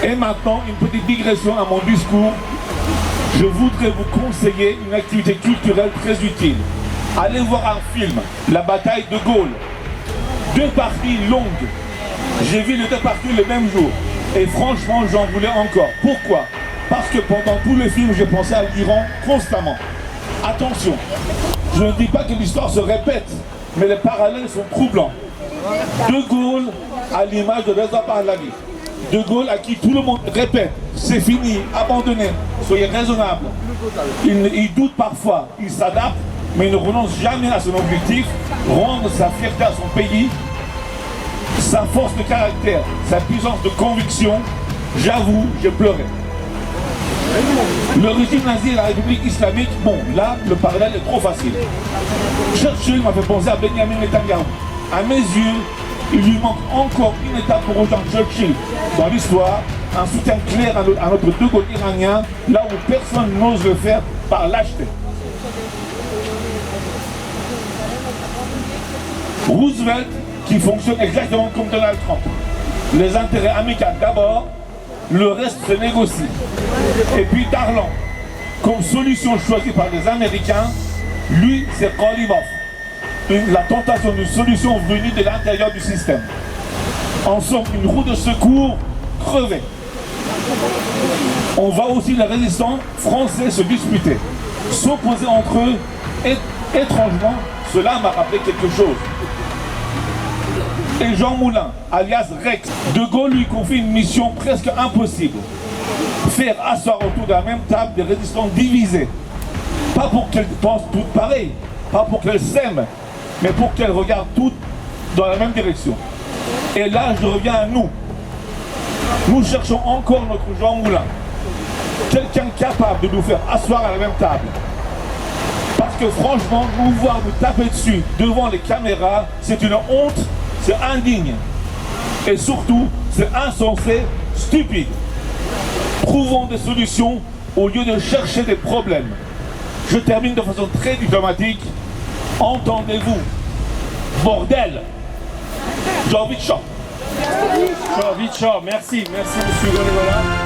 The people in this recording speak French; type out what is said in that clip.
Et maintenant, une petite digression à mon discours. Je voudrais vous conseiller une activité culturelle très utile. Allez voir un film, La bataille de Gaulle. 2 parties longues. J'ai vu les 2 parties le même jour. Et franchement, j'en voulais encore. Pourquoi? Parce que pendant tout le film, j'ai pensé à l'Iran constamment. Attention, je ne dis pas que l'histoire se répète, mais les parallèles sont troublants. De Gaulle, à l'image de Reza Pahlavi. De Gaulle à qui tout le monde répète, c'est fini, abandonnez, soyez raisonnable. Il doute parfois, il s'adapte, mais il ne renonce jamais à son objectif, rendre sa fierté à son pays, sa force de caractère, sa puissance de conviction. J'avoue, j'ai pleuré. Le régime nazi et la République islamique, bon, là, le parallèle est trop facile. Churchill m'a fait penser à Benjamin Netanyahu. À mes yeux, il lui manque encore une étape pour rejoindre Churchill dans l'histoire, un soutien clair à notre De Gaulle iranien, là où personne n'ose le faire par lâcheté. Roosevelt, qui fonctionne exactement comme Donald Trump. Les intérêts amicaux d'abord, le reste se négocie. Et puis Darlan, comme solution choisie par les Américains, lui c'est Kolimov. La tentation d'une solution venue de l'intérieur du système. En somme, une roue de secours crevée. On voit aussi les résistants français se disputer, s'opposer entre eux. Et étrangement, cela m'a rappelé quelque chose. Et Jean Moulin, alias Rex, De Gaulle lui confie une mission presque impossible. Faire asseoir autour de la même table des résistants divisés. Pas pour qu'elles pensent toutes pareilles, pas pour qu'elles s'aiment, mais pour qu'elles regardent toutes dans la même direction. Et là, je reviens à nous. Nous cherchons encore notre Jean Moulin. Quelqu'un capable de nous faire asseoir à la même table. Parce que franchement, nous voir nous taper dessus devant les caméras, c'est une honte, c'est indigne. Et surtout, c'est insensé, stupide. Trouvons des solutions au lieu de chercher des problèmes. Je termine de façon très diplomatique. Entendez-vous, bordel. Jean-Victor. Jean-Victor, merci monsieur Golegola.